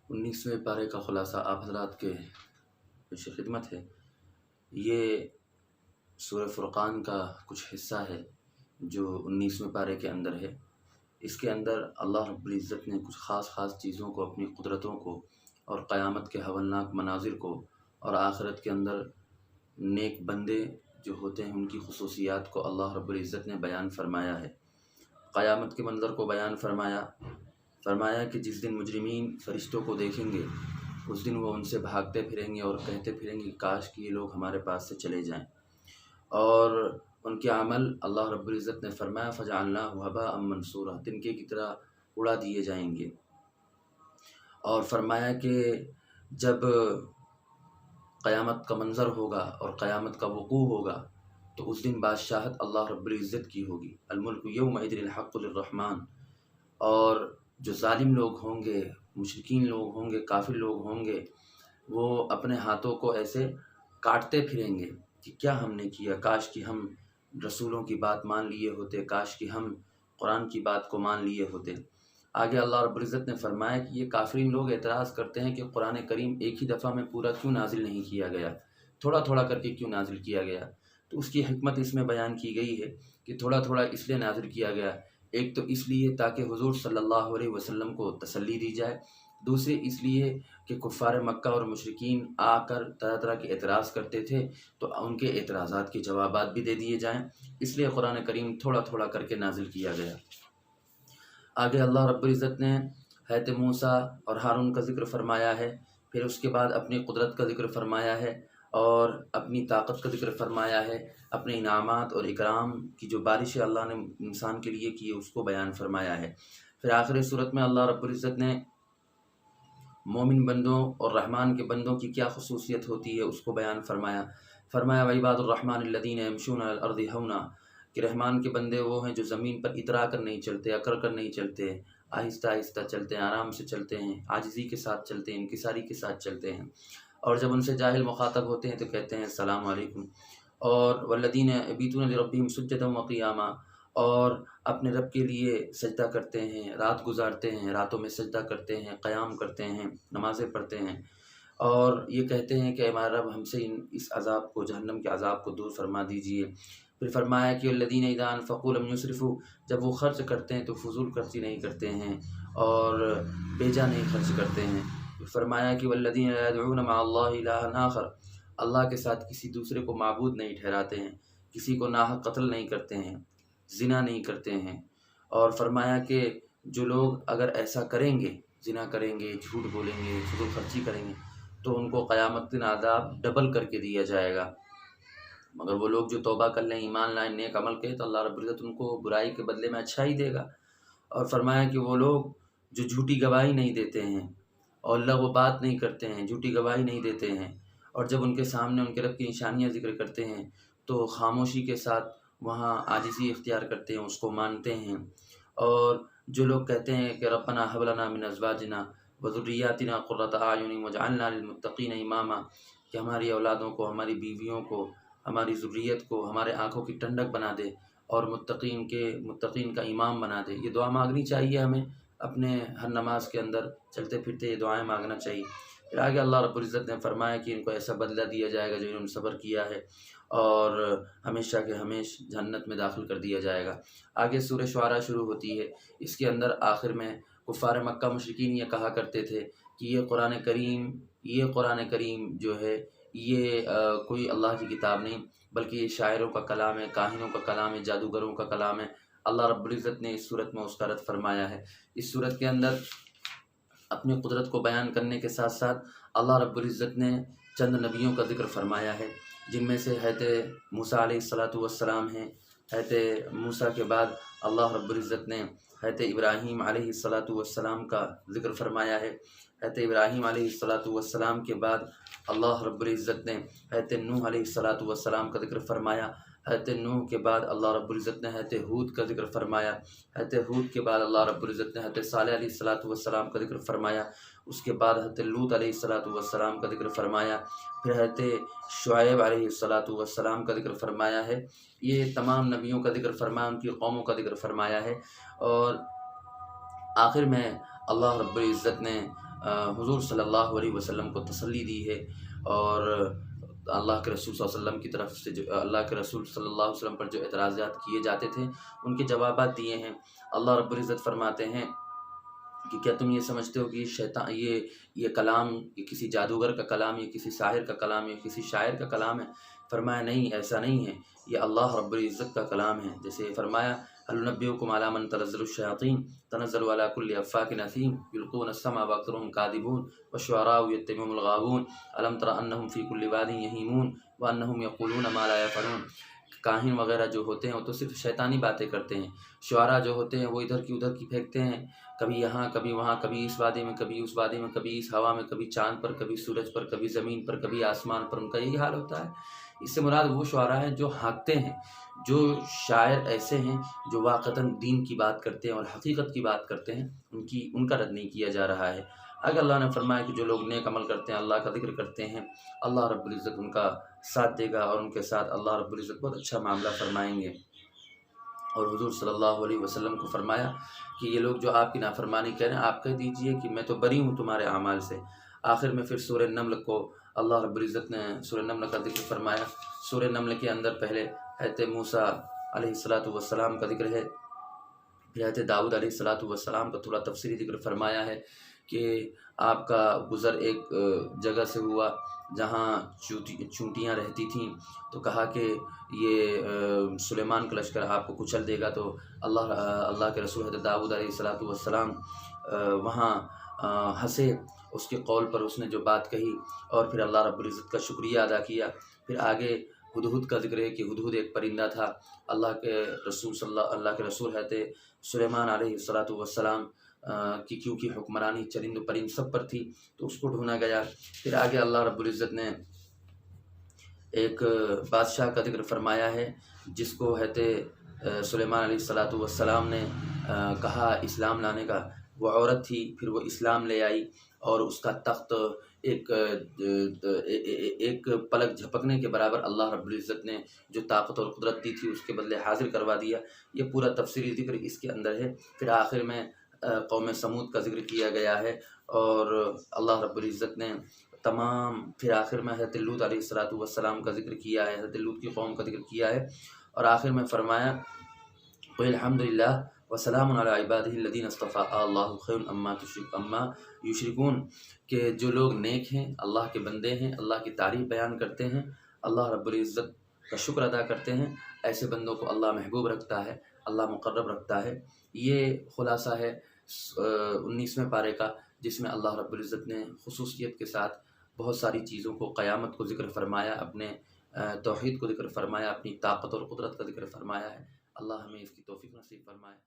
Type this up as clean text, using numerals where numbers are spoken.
19ویں پارے کا خلاصہ آپ حضرات کے پیش خدمت ہے۔ یہ سورہ فرقان کا کچھ حصہ ہے جو 19ویں پارے کے اندر ہے۔ اس کے اندر اللہ رب العزت نے کچھ خاص چیزوں کو، اپنی قدرتوں کو اور قیامت کے ہولناک مناظر کو اور آخرت کے اندر نیک بندے جو ہوتے ہیں ان کی خصوصیات کو اللہ رب العزت نے بیان فرمایا ہے۔ قیامت کے منظر کو بیان فرمایا کہ جس دن مجرمین فرشتوں کو دیکھیں گے اس دن وہ ان سے بھاگتے پھریں گے اور کہتے پھریں گے کاش کہ یہ لوگ ہمارے پاس سے چلے جائیں، اور ان کے عمل اللہ رب العزت نے فرمایا فَجَعَلْنَاهُ هَبَاءً مَنْثُورًا، تنکے کی طرح اڑا دیے جائیں گے۔ اور فرمایا کہ جب قیامت کا منظر ہوگا اور قیامت کا وقوع ہوگا تو اس دن بادشاہت اللہ رب العزت کی ہوگی، الملک یومئذ الحق للرحمن، اور جو ظالم لوگ ہوں گے، مشرکین لوگ ہوں گے، کافر لوگ ہوں گے، وہ اپنے ہاتھوں کو ایسے کاٹتے پھریں گے کہ کیا ہم نے کیا، کاش کہ ہم رسولوں کی بات مان لیے ہوتے، کاش کہ ہم قرآن کی بات کو مان لیے ہوتے۔ آگے اللہ رب العزت نے فرمایا کہ یہ کافرین لوگ اعتراض کرتے ہیں کہ قرآن کریم ایک ہی دفعہ میں پورا کیوں نازل نہیں کیا گیا، تھوڑا تھوڑا کر کے کیوں نازل کیا گیا؟ تو اس کی حکمت اس میں بیان کی گئی ہے کہ تھوڑا تھوڑا اس لیے نازل کیا گیا، ایک تو اس لیے تاکہ حضور صلی اللہ علیہ وسلم کو تسلی دی جائے، دوسرے اس لیے کہ کفار مکہ اور مشرکین آ کر طرح طرح کے اعتراض کرتے تھے تو ان کے اعتراضات کے جوابات بھی دے دیے جائیں، اس لیے قرآن کریم تھوڑا تھوڑا کر کے نازل کیا گیا۔ آگے اللہ رب العزت نے حضرت موسیٰ اور ہارون کا ذکر فرمایا ہے، پھر اس کے بعد اپنی قدرت کا ذکر فرمایا ہے اور اپنی طاقت کا ذکر فرمایا ہے، اپنے انعامات اور اکرام کی جو بارش اللہ نے انسان کے لیے کی اس کو بیان فرمایا ہے۔ پھر آخری صورت میں اللہ رب العزت نے مومن بندوں اور رحمان کے بندوں کی کیا خصوصیت ہوتی ہے اس کو بیان فرمایا وَعِبَادُ الرَّحْمَنِ الَّذِينَ يَمْشُونَ عَلَى الْأَرْضِ هَوْنًا، کہ رحمان کے بندے وہ ہیں جو زمین پر اترا کر نہیں چلتے، اکڑ کر نہیں چلتے، آہستہ آہستہ چلتے ہیں، آرام سے چلتے ہیں، عاجزی کے ساتھ چلتے ہیں، انکساری کے ساتھ چلتے ہیں، اور جب ان سے جاہل مخاطب ہوتے ہیں تو کہتے ہیں السلام علیکم۔ اور والذین یبیتون لربہم سجدا وقیاما، اور اپنے رب کے لیے سجدہ کرتے ہیں، رات گزارتے ہیں، راتوں میں سجدہ کرتے ہیں، قیام کرتے ہیں، نمازیں پڑھتے ہیں، اور یہ کہتے ہیں کہ ہمارا رب ہم سے اس عذاب کو، جہنم کے عذاب کو دور فرما دیجئے۔ پھر فرمایا کہ الذین اذا انفقوا لم یسرفوا، جب وہ خرچ کرتے ہیں تو فضول خرچی نہیں کرتے ہیں اور بیجا نہیں خرچ کرتے ہیں۔ فرمایا کہ والذین لا يدعون مع اللہ الہا آخر، اللہ کے ساتھ کسی دوسرے کو معبود نہیں ٹھہراتے ہیں، کسی کو ناحق قتل نہیں کرتے ہیں، زنا نہیں کرتے ہیں، اور فرمایا کہ جو لوگ اگر ایسا کریں گے، زنا کریں گے، جھوٹ بولیں گے، فضول خرچی کریں گے تو ان کو قیامت دن عذاب ڈبل کر کے دیا جائے گا، مگر وہ لوگ جو توبہ کر لیں، ایمان لائیں، نیک عمل کریں تو اللہ رب العزت ان کو برائی کے بدلے میں اچھا ہی دے گا۔ اور فرمایا کہ وہ لوگ جو جھوٹی گواہی نہیں دیتے ہیں اور لغو بات نہیں کرتے ہیں، جھوٹی گواہی نہیں دیتے ہیں، اور جب ان کے سامنے ان کے رب کی نشانیاں ذکر کرتے ہیں تو خاموشی کے ساتھ وہاں عاجزی اختیار کرتے ہیں، اس کو مانتے ہیں، اور جو لوگ کہتے ہیں کہ ربنا ھب لنا من ازواجنا وذریاتنا قرۃ اعین واجعلنا للمتقین اماما، کہ ہماری اولادوں کو، ہماری بیویوں کو، ہماری ذریت کو ہمارے آنکھوں کی ٹھنڈک بنا دے اور متقین کا امام بنا دے۔ یہ دعا مانگنی چاہیے ہمیں، اپنے ہر نماز کے اندر چلتے پھرتے یہ دعائیں مانگنا چاہیے۔ پھر آگے اللہ رب العزت نے فرمایا کہ ان کو ایسا بدلہ دیا جائے گا جو انہوں نے صبر کیا ہے، اور ہمیشہ کے ہمیش جنت میں داخل کر دیا جائے گا۔ آگے سورہ شعراء شروع ہوتی ہے، اس کے اندر آخر میں کفار مکہ مشرکین یہ کہا کرتے تھے کہ یہ قرآن کریم جو ہے یہ کوئی اللہ کی کتاب نہیں بلکہ یہ شاعروں کا کلام ہے، کاہنوں کا کلام ہے، جادوگروں کا کلام ہے۔ اللہ رب العزت نے اس صورت میں اس کا رد فرمایا ہے۔ اس صورت کے اندر اپنی قدرت کو بیان کرنے کے ساتھ ساتھ اللہ رب العزت نے چند نبیوں کا ذکر فرمایا ہے، جن میں سے حضرت موسیٰ علیہ السلام ہیں۔ حضرت موسیٰ کے بعد اللہ رب العزت نے حضرت ابراہیم علیہ السلام کا ذکر فرمایا ہے۔ حضرت ابراہیم علیہ السلام کے بعد اللہ رب العزت نے حضرت نوح علیہ السلام کا ذکر فرمایا۔ حضرت نوح کے بعد اللہ رب العزت نے حضرت ہود کا ذکر فرمایا۔ حضرت ہود کے بعد اللہ رب العزت نے حضرت صالح علیہ السلام کا ذکر فرمایا۔ اس کے بعد حضرت لوط علیہ السلام کا ذکر فرمایا۔ پھر حضرت شعیب علیہ السلام کا ذکر فرمایا ہے۔ یہ تمام نبیوں کا ذکر فرمایا، ان کی قوموں کا ذکر فرمایا ہے، اور آخر میں اللہ رب العزت نے حضور صلی اللہ علیہ وسلم کو تسلی دی ہے، اور اللہ کے رسول صلی اللہ علیہ وسلم کی طرف سے جو اللہ کے رسول صلی اللہ علیہ وسلم پر جو اعتراضات کیے جاتے تھے ان کے جوابات دیے ہیں۔ اللہ رب العزت فرماتے ہیں کہ کیا تم یہ سمجھتے ہو کہ یہ کلام یہ کسی جادوگر کا کلام، یہ کسی ساحر کا کلام، یہ کسی شاعر کا کلام ہے؟ فرمایا نہیں، ایسا نہیں ہے، یہ اللہ رب العزت کا کلام ہے۔ جیسے فرمایا هل ننبئكم على من تنزل الشياطين تنزل على كل افاك اثيم يلقون السمع واكثرهم كاذبون والشعراء يتبعهم الغاوون الم تر انهم في كل واد يهيمون وانهم يقولون ما لا يفعلون۔ کاہن وغیرہ جو ہوتے ہیں وہ تو صرف شیطانی باتیں کرتے ہیں، شعراء جو ہوتے ہیں وہ ادھر کی ادھر کی پھینکتے ہیں، کبھی یہاں کبھی وہاں، کبھی اس وادی میں کبھی اس وادی میں، کبھی اس ہوا میں، کبھی چاند پر، کبھی سورج پر، کبھی زمین پر، کبھی آسمان پر، ان کا یہی حال ہوتا ہے۔ اس سے مراد وہ شعراء ہیں جو ہانکتے ہیں، جو شاعر ایسے ہیں جو واقعتاً دین کی بات کرتے ہیں اور حقیقت کی بات کرتے ہیں، ان کا رد نہیں کیا جا رہا ہے۔ اگر اللہ نے فرمایا کہ جو لوگ نیک عمل کرتے ہیں، اللہ کا ذکر کرتے ہیں، اللہ رب العزت ان کا ساتھ دے گا، اور ان کے ساتھ اللہ رب العزت بہت اچھا معاملہ فرمائیں گے۔ اور حضور صلی اللہ علیہ وسلم کو فرمایا کہ یہ لوگ جو آپ کی نافرمانی کہہ رہے ہیں، آپ کہہ دیجئے کہ میں تو بری ہوں تمہارے اعمال سے۔ آخر میں پھر سورہ نمل کو اللہ رب العزت نے سورہ نمل کا ذکر فرمایا۔ سورہ نمل کے اندر پہلے حضرت موسیٰ علیہ السلام کا ذکر ہے، پھر حضرت داؤد علیہ السلام کا تھوڑا تفصیلی ذکر فرمایا ہے کہ آپ کا گزر ایک جگہ سے ہوا جہاں چونٹیاں رہتی تھیں، تو کہا کہ یہ سلیمان کا لشکر آپ کو کچل دے گا، تو اللہ کے رسول حضرت داؤد علیہ السلام وہاں ہنسے اس کے قول پر، اس نے جو بات کہی، اور پھر اللہ رب العزت کا شکریہ ادا کیا۔ پھر آگے ہدہد کا ذکر ہے کہ ہدہد ایک پرندہ تھا، اللہ کے رسول حضرت سلیمان علیہ السلام کی کیونکہ حکمرانی چرند و پرند سب پر تھی تو اس کو ڈھونڈا گیا۔ پھر آگے اللہ رب العزت نے ایک بادشاہ کا ذکر فرمایا ہے جس کو حضرت سلیمان علیہ السلام نے کہا اسلام لانے کا، وہ عورت تھی، پھر وہ اسلام لے آئی، اور اس کا تخت ایک پلک جھپکنے کے برابر اللہ رب العزت نے جو طاقت اور قدرت دی تھی اس کے بدلے حاضر کروا دیا۔ یہ پورا تفصیلی ذکر اس کے اندر ہے۔ پھر آخر میں قوم سمود کا ذکر کیا گیا ہے، اور اللہ رب العزت نے پھر آخر میں حضرت لوط علیہ السلام کا ذکر کیا ہے، حضرت لوط کی قوم کا ذکر کیا ہے، اور آخر میں فرمایا قل الحمد للہ وسلام علی عبادہ الذین اصطفیٰ اللہ خیر اما یشرکون، کہ جو لوگ نیک ہیں، اللہ کے بندے ہیں، اللہ کی تعریف بیان کرتے ہیں، اللہ رب العزت کا شکر ادا کرتے ہیں، ایسے بندوں کو اللہ محبوب رکھتا ہے، اللہ مقرب رکھتا ہے۔ یہ خلاصہ ہے 19ویں پارے کا، جس میں اللہ رب العزت نے خصوصیت کے ساتھ بہت ساری چیزوں کو، قیامت کو ذکر فرمایا، اپنے توحید کو ذکر فرمایا، اپنی طاقت اور قدرت کا ذکر فرمایا ہے۔ اللہ ہمیں اس کی توفیق نصیب فرمائے۔